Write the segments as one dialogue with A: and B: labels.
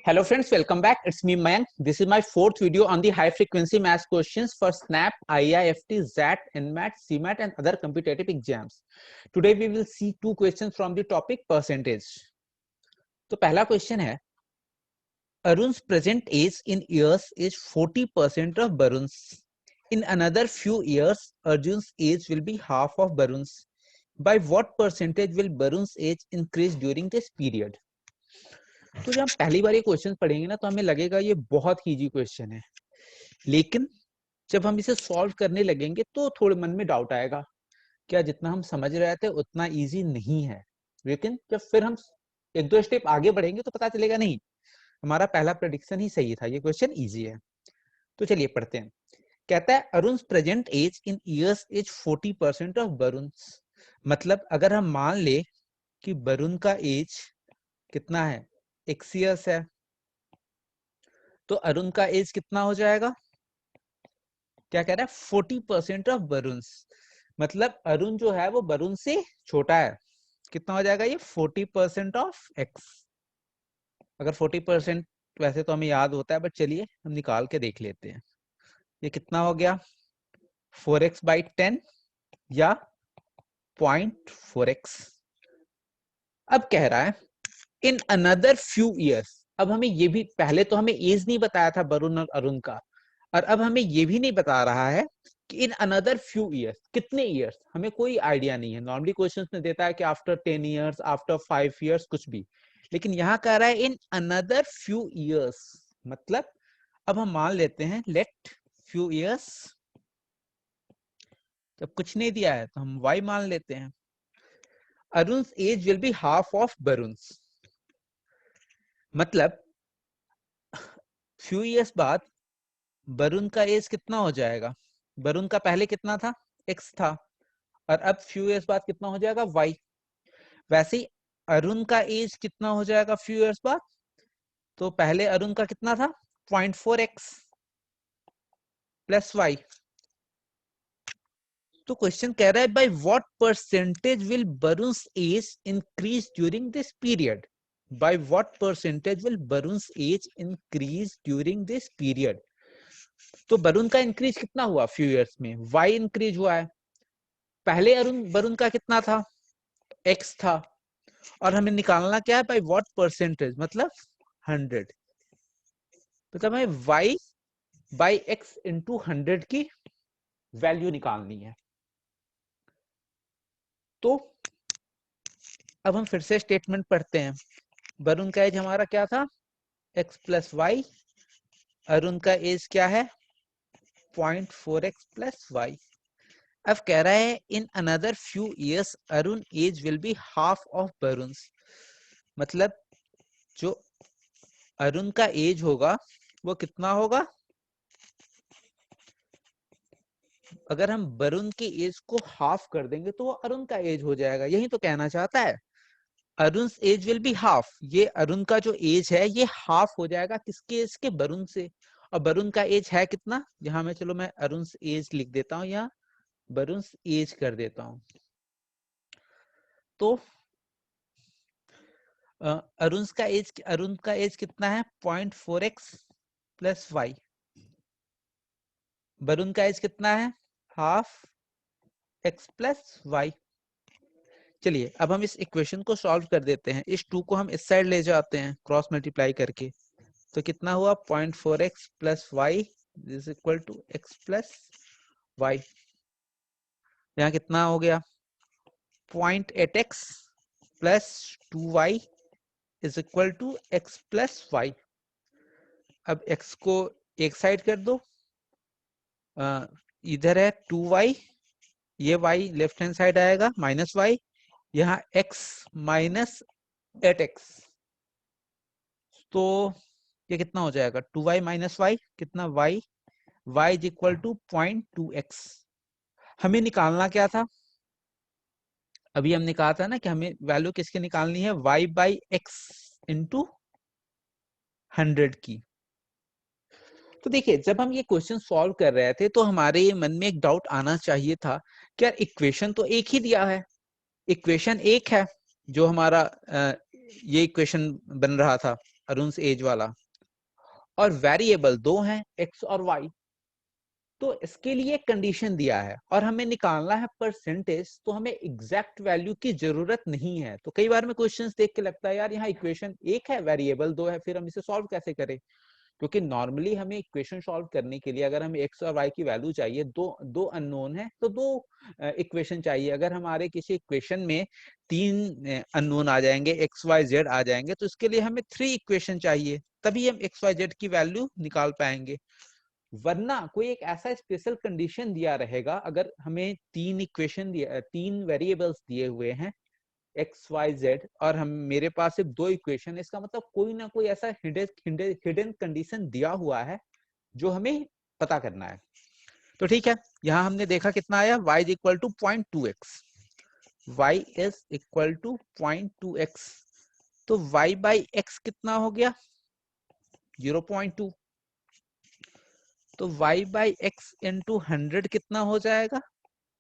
A: Hello friends, welcome back. It's me Mayank. This is my fourth video on the high frequency math questions for SNAP, IIFT, ZAT, NMAT, CMAT and other competitive exams. Today we will see two questions from the topic percentage. तो पहला question है Arun's present age in years is 40% of Barun's. In another few years, Arjun's age will be half of Barun's. By what percentage will Barun's age increase during this period? तो जब हम पहली बार ये question पढ़ेंगे ना तो हमें लगेगा ये बहुत इजी क्वेश्चन है, लेकिन जब हम इसे सॉल्व करने लगेंगे तो थोड़े मन में डाउट आएगा, क्या जितना हम समझ रहे थे उतना इजी नहीं है। लेकिन जब फिर हम एक दो स्टेप आगे बढ़ेंगे तो पता चलेगा नहीं, हमारा पहला प्रेडिक्शन ही सही था, ये क्वेश्चन इजी है। तो चलिए पढ़ते हैं। कहता है Arun's present age in years is 40% of Varun's. मतलब अगर हम मान ले कि वरुण का एज कितना है, x ईयर्स है, तो अरुण का एज कितना हो जाएगा, क्या कह रहा है 40% ऑफ वरुण। मतलब अरुण जो है वो वरुण से छोटा है, कितना हो जाएगा ये 40% ऑफ x। अगर 40% वैसे तो हमें याद होता है, बट चलिए हम निकाल के देख लेते हैं। ये कितना हो गया 4x/10 या 0.4x। अब कह रहा है इन अनदर फ्यू ईयर्स। अब हमें ये भी, पहले तो हमें एज नहीं बताया था वरुण और अरुण का, और अब हमें ये भी नहीं बता रहा है कि इन अनदर फ्यू ईयर्स, कितने ईयर्स हमें कोई आइडिया नहीं है। नॉर्मली क्वेश्चंस में देता है कि आफ्टर 10 ईयर्स, आफ्टर 5 ईयर्स, कुछ भी, लेकिन यहाँ कह रहा है इन अनदर फ्यू ईयर्स। मतलब अब हम मान लेते हैं लेट फ्यू ईयर्स, जब कुछ नहीं दिया है तो हम y मान लेते हैं। Arun's age will be half of Varun's. मतलब फ्यू ईयर्स बाद वरुण का एज कितना हो जाएगा, वरुण का पहले कितना था, x था, और अब फ्यू ईयर्स बाद कितना हो जाएगा y। वैसे ही अरुण का एज कितना हो जाएगा फ्यू ईयर्स बाद, तो पहले अरुण का कितना था 0.4x प्लस y। तो क्वेश्चन कह रहा है by what percentage will Varun's age increase during this period. By what percentage will Varun's age increase during this period. तो वरुण का इंक्रीज कितना हुआ फ्यू ईयर्स में, y इंक्रीज हुआ है। पहले वरुण का कितना था, x था, और हमें निकालना क्या है बाय व्हाट परसेंटेज, मतलब 100। मतलब हमें y बाई x इंटू 100 की वैल्यू निकालनी है। तो अब हम फिर से स्टेटमेंट पढ़ते हैं। वरुण का एज हमारा क्या था, x प्लस वाई, अरुण का एज क्या है 0.4x प्लस वाई। अब कह रहा है in another few years Arun age will be half of Varun. मतलब जो अरुण का एज होगा वो कितना होगा, अगर हम वरुण के एज को हाफ कर देंगे तो वो अरुण का एज हो जाएगा। यही तो कहना चाहता है, अरुण's एज विल बी हाफ। ये अरुण का जो एज है ये हाफ हो जाएगा किसके एज के, वरुण से। और वरुण का एज है कितना, यहाँ में चलो मैं अरुण's एज लिख देता हूँ या वरुण's एज कर देता हूँ। तो अरुण का एज कितना है 0.4x प्लस वाई। वरुण का एज कितना है हाफ x प्लस वाई। चलिए अब हम इस इक्वेशन को सॉल्व कर देते हैं। इस 2 को हम इस साइड ले जाते हैं क्रॉस मल्टीप्लाई करके। तो कितना हुआ 0.4x plus y is equal to x plus y. यहाँ कितना हो गया 0.8x plus 2y is equal to x plus y. अब x को एक साइड कर दो, इधर है 2y, ये y लेफ्ट हैंड साइड आएगा माइनस वाई, यहाँ x माइनस 8x। तो ये कितना हो जाएगा 2y माइनस वाई, कितना y, y is equal to 0.2x। हमें निकालना क्या था, अभी हमने कहा था ना कि हमें वैल्यू किसकी निकालनी है, y बाई एक्स इंटू 100 की। तो देखिए जब हम ये क्वेश्चन सॉल्व कर रहे थे तो हमारे मन में एक डाउट आना चाहिए था कि यार इक्वेशन तो एक ही दिया है, इक्वेशन एक है जो हमारा ये इक्वेशन बन रहा था अरुण एज वाला, और वेरिएबल दो हैं एक्स और वाई। तो इसके लिए कंडीशन दिया है और हमें निकालना है परसेंटेज, तो हमें एग्जैक्ट वैल्यू की जरूरत नहीं है। तो कई बार में क्वेश्चंस देख के लगता है यार यहाँ इक्वेशन एक है, वेरिएबल दो है, फिर हम इसे सॉल्व कैसे करें? क्योंकि नॉर्मली हमें इक्वेशन सॉल्व करने के लिए अगर हमें एक्स और वाई की वैल्यू चाहिए, दो दो अननोन है तो दो इक्वेशन चाहिए। अगर हमारे किसी इक्वेशन में तीन अननोन आ जाएंगे, एक्स वाई जेड आ जाएंगे, तो इसके लिए हमें थ्री इक्वेशन चाहिए, तभी हम एक्स वाई जेड की वैल्यू निकाल पाएंगे। वरना कोई एक ऐसा स्पेशल कंडीशन दिया रहेगा, अगर हमें तीन इक्वेशन दिया, तीन वेरिएबल्स दिए हुए हैं एक्स वाई जेड, और हम मेरे पास सिर्फ दो इक्वेशन है, इसका मतलब कोई ना कोई ऐसा हिडन कंडीशन दिया हुआ है जो हमें पता करना है। तो ठीक है, यहां हमने देखा कितना आया, y is equal to 0.2x, y is equal to 0.2x, तो y बाई x कितना हो गया 0.2, तो y बाई x इंटू 100 कितना हो जाएगा,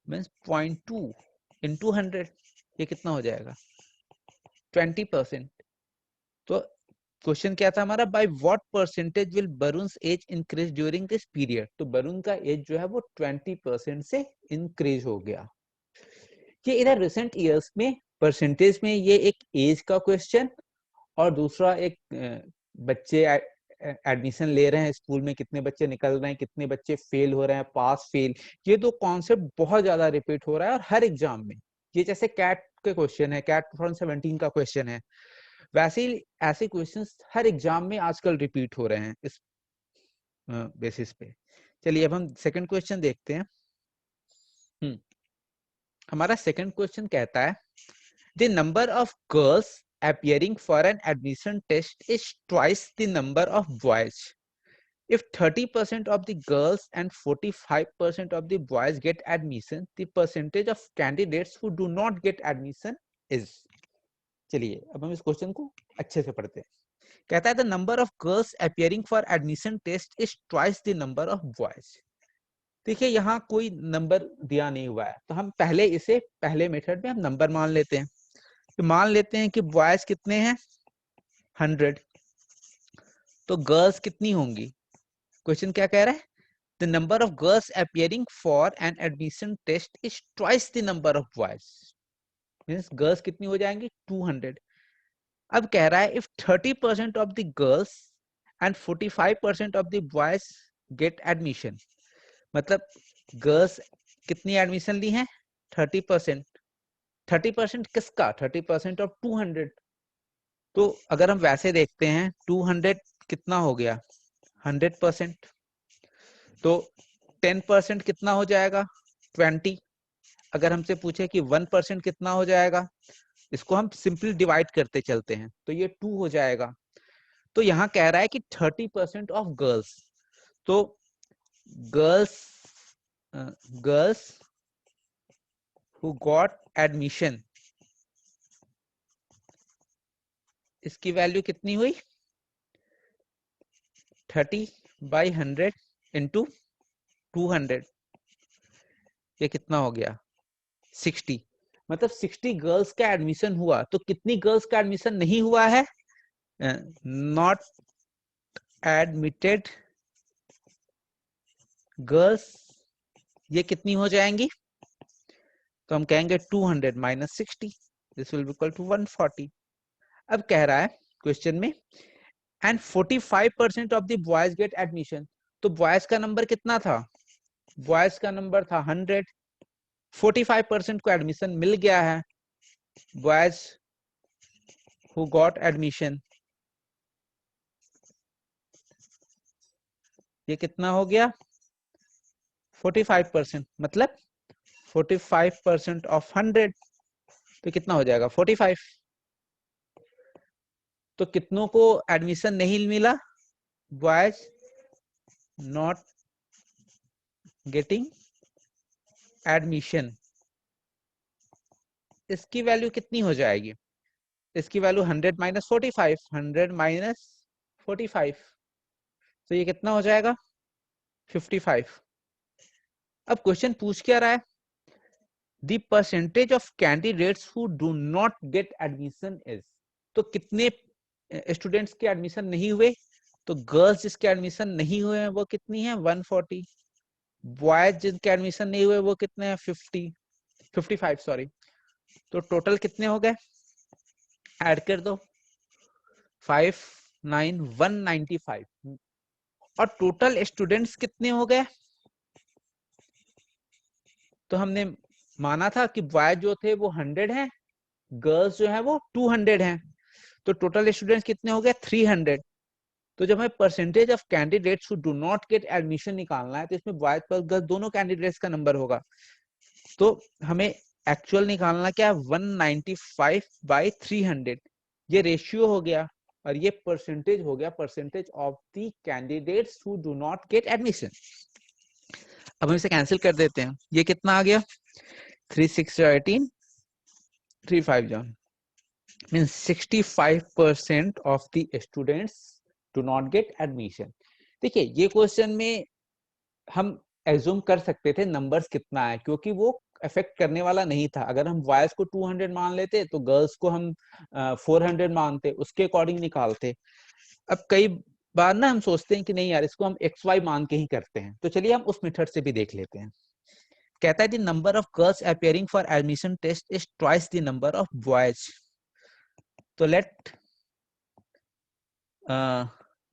A: मीन्स 0.2 इंटू 100, ये कितना हो जाएगा 20%। तो क्वेश्चन क्या था हमारा, by what percentage will Barun's age increase during this period. तो बरुन का एज जो है वो 20% से इंक्रीज हो गया। ये इधर रिसेंट ईयर्स में परसेंटेज में ये एक एज का क्वेश्चन, और दूसरा एक बच्चे एडमिशन ले रहे हैं स्कूल में, कितने बच्चे निकल रहे हैं, कितने बच्चे फेल हो रहे हैं, पास फेल, ये दो कॉन्सेप्ट बहुत ज्यादा रिपीट हो रहा है और हर एग्जाम में। ये जैसे कैट के क्वेश्चन है, कैट 2017 का क्वेश्चन है, वैसे ही ऐसे क्वेश्चंस हर एग्जाम में आजकल रिपीट हो रहे हैं इस बेसिस पे। चलिए अब हम सेकंड क्वेश्चन देखते हैं। हमारा सेकंड क्वेश्चन कहता है, the number of girls appearing for an admission test is twice the number of boys. If 30% of the girls and 45% of the boys get admission, the percentage of candidates who do not get admission is. चलिए अब हम इस question को अच्छे से पढ़ते हैं। कहता है the number of girls appearing for admission test is twice the number of boys. देखिए यहाँ कोई नंबर दिया नहीं हुआ है, तो हम पहले इसे पहले मेथड में हम नंबर मान लेते हैं। तो मान लेते हैं कि बॉयज कितने हैं 100, तो गर्ल्स कितनी होंगी। क्वेश्चन क्या कह रहा है, the number of girls appearing for an admission test is twice the number of boys, means girls कितनी हो जाएंगी 200। अब कह रहा है if 30% of the girls and 45% of the boys get admission, मतलब गर्ल्स कितनी एडमिशन ली हैं 30%, 30% किसका 30% ऑफ 200। तो अगर हम वैसे देखते हैं 200 कितना हो गया 100%, तो 10% कितना हो जाएगा 20। अगर हमसे पूछे कि 1% कितना हो जाएगा, इसको हम सिंपली डिवाइड करते चलते हैं, तो ये 2 हो जाएगा। तो यहाँ कह रहा है कि 30% ऑफ गर्ल्स, तो girls girls who got admission, इसकी वैल्यू कितनी हुई 30/100 इंटू 200, ये कितना हो गया 60। मतलब 60 गर्ल्स का एडमिशन हुआ, तो कितनी गर्ल्स का एडमिशन नहीं हुआ है, नॉट एडमिटेड गर्ल्स, ये कितनी हो जाएंगी, तो हम कहेंगे 200 minus 60, this will be equal to 140। अब कह रहा है क्वेश्चन में and 45% of the boys get admission, तो बॉयज का नंबर कितना था, बॉयज का नंबर था 100, 45% को एडमिशन मिल गया है, बॉयज हु गॉट एडमिशन, ये कितना हो गया 45%, मतलब 45% ऑफ 100, तो कितना हो जाएगा 45। तो कितनों को एडमिशन नहीं मिला, बॉयज नॉट गेटिंग एडमिशन, इसकी वैल्यू कितनी हो जाएगी, इसकी वैल्यू 100 माइनस 45, 100 माइनस 45, तो ये कितना हो जाएगा 55। अब क्वेश्चन पूछ क्या रहा है, the percentage of candidates who do not get admission is. तो कितने स्टूडेंट्स के एडमिशन नहीं हुए? तो गर्ल्स जिसके एडमिशन नहीं हुए हैं वो कितनी है? 140। बॉयज जिनके एडमिशन नहीं हुए वो कितने हैं? 55 सॉरी। तो टोटल कितने हो गए? ऐड कर दो, 195। और टोटल स्टूडेंट्स कितने हो गए? तो हमने माना था कि बॉयज जो थे वो 100 हैं, गर्ल्स जो है वो 200 हैं। तो टोटल स्टूडेंट्स कितने हो गए? 300। तो जब हमें percentage of candidates who do not get admission निकालना है तो इसमें बॉयज प्लस गर्ल्स दोनों कैंडिडेट्स का नंबर होगा। तो हमें एक्चुअल निकालना क्या? 195/300। ये रेशियो हो गया और ये परसेंटेज हो गया, percentage of the candidates who do not get admission. अब हम इसे कैंसिल कर देते हैं। ये कितना आ गया? 3 6 18 3 5 जान means 65% of the students do not get admission। देखिए ये क्वेश्चन में हम एज्यूम कर सकते थे नंबर्स कितना है, क्योंकि वो अफेक्ट करने वाला नहीं था। अगर हम बॉयज को 200 मान लेते तो गर्ल्स को हम 400 मानते, उसके अकॉर्डिंग निकालते। अब कई बार ना हम सोचते हैं कि नहीं यार, इसको हम एक्स वाई मान के ही करते हैं, तो चलिए हम उस मेथड से भी देख लेते हैं। कहता है the number of girls appearing for admission test is twice the number of boys. तो लेट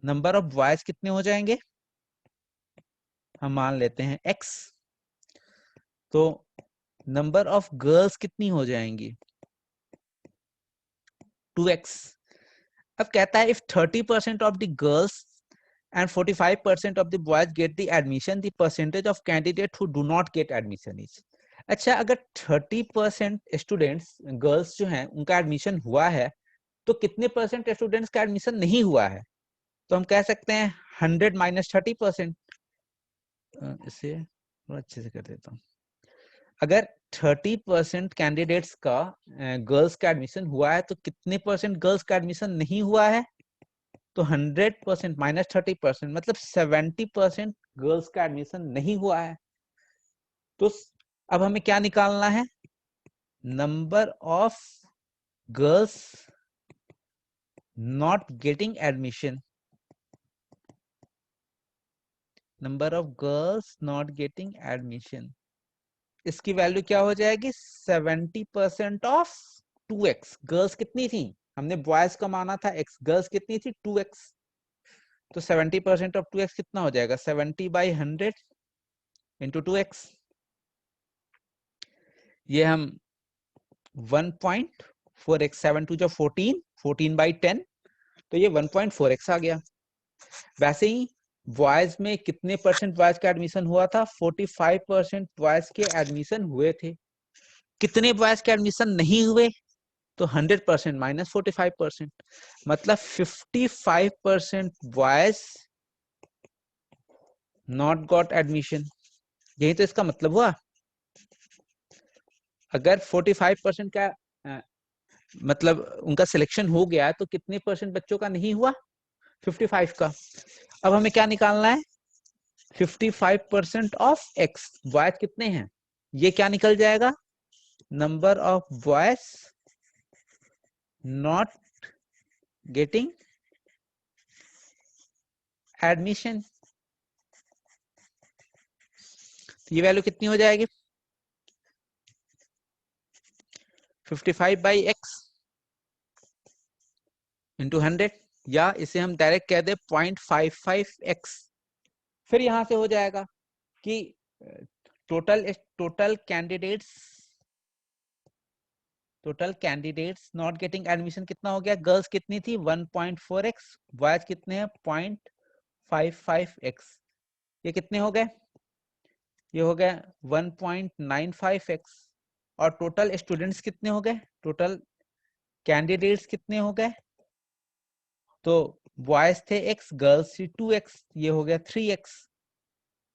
A: नंबर ऑफ बॉयज कितने हो जाएंगे? हम मान लेते हैं x। तो नंबर ऑफ गर्ल्स कितनी हो जाएंगी? 2x। अब कहता है if 30% of the girls and 45% of the boys get the admission, the percentage of candidates who do not get admission is। अच्छा, अगर 30% स्टूडेंट्स गर्ल्स जो हैं उनका एडमिशन हुआ है तो कितने परसेंट स्टूडेंट्स का एडमिशन नहीं हुआ है? तो हम कह सकते हैं 100 माइनस 30%। इसे थोड़ा अच्छे से कर देता हूँ। अगर 30% कैंडिडेट्स का गर्ल्स का एडमिशन हुआ है तो कितने परसेंट गर्ल्स का एडमिशन नहीं हुआ है? तो 100% माइनस 30% मतलब 70% गर्ल्स का एडमिशन नहीं हुआ है। तो अब हमें क्या निकालना है? Number of girls not getting admission. Number of girls not getting admission, इसकी वैल्यू क्या हो जाएगी? 70% ऑफ 2x। गर्ल्स कितनी थी? हमने बॉयज का माना था x, गर्ल्स कितनी थी? 2x। तो 70% ऑफ 2x कितना हो जाएगा? 70/100 इंटू 2x। ये हम 1.4x, 7 2 जो 14, 14/10, तो ये 1.4x आ गया। वैसे ही बॉयज में कितने परसेंट बॉयज का एडमिशन हुआ था? 45% बॉयज के एडमिशन हुए थे। कितने बॉयज के एडमिशन नहीं हुए? तो 100% माइनस 45%, मतलब 55% बॉयज नॉट गॉट एडमिशन। यही तो इसका मतलब हुआ। अगर 45% का मतलब उनका सिलेक्शन हो गया तो कितने परसेंट बच्चों का नहीं हुआ? 55 का। अब हमें क्या निकालना है? 55% ऑफ x। बॉयज कितने हैं? ये क्या निकल जाएगा? Number of boys not getting admission. ये वैल्यू कितनी हो जाएगी? 55/x इंटू 100, या इसे हम डायरेक्ट कह दे 0.55x। फिर यहां से हो जाएगा कि total candidates not getting admission कितना हो गया? गर्ल्स कितनी थी? 1.4x, बॉयज कितने हैं? 0.55x। ये कितने हो गए? ये हो गया 1.95x। और टोटल स्टूडेंट्स कितने हो गए? टोटल कैंडिडेट्स कितने हो गए? तो बॉयज थे x, गर्ल्स थी 2x, ये हो गया 3x।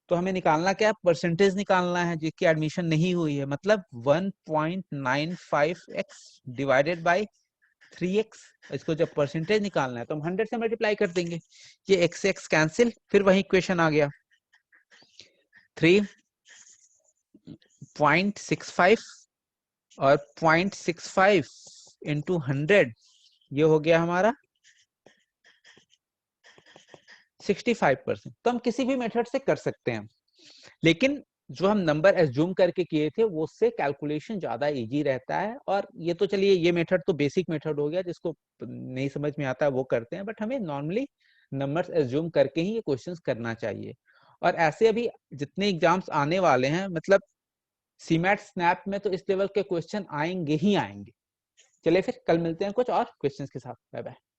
A: तो हमें निकालना क्या है? परसेंटेज निकालना है जिसकी एडमिशन नहीं हुई है, मतलब 1.95x डिवाइडेड बाय 3x। इसको जब परसेंटेज निकालना है तो हम 100 से मल्टीप्लाई कर देंगे। ये x से x कैंसिल, फिर वही इक्वेशन आ गया 3.65 और 0.65 इंटू 100 ये हो गया हमारा 65%। तो हम किसी भी मेथड से कर सकते हैं, लेकिन जो हम नंबर एज्यूम करके किए थे वो उससे कैलकुलेशन ज्यादा इजी रहता है। और ये तो चलिए, ये मेथड तो बेसिक मेथड हो गया, जिसको नहीं समझ में आता है वो करते हैं, बट हमें नॉर्मली नंबर्स एज्यूम करके ही ये क्वेश्चंस करना चाहिए। और ऐसे अभी जितने एग्जाम्स आने वाले हैं, मतलब सीमैट स्नैप में तो इस लेवल के क्वेश्चन आएंगे ही आएंगे। चलिए फिर कल मिलते हैं कुछ और क्वेश्चंस के साथ। Bye bye.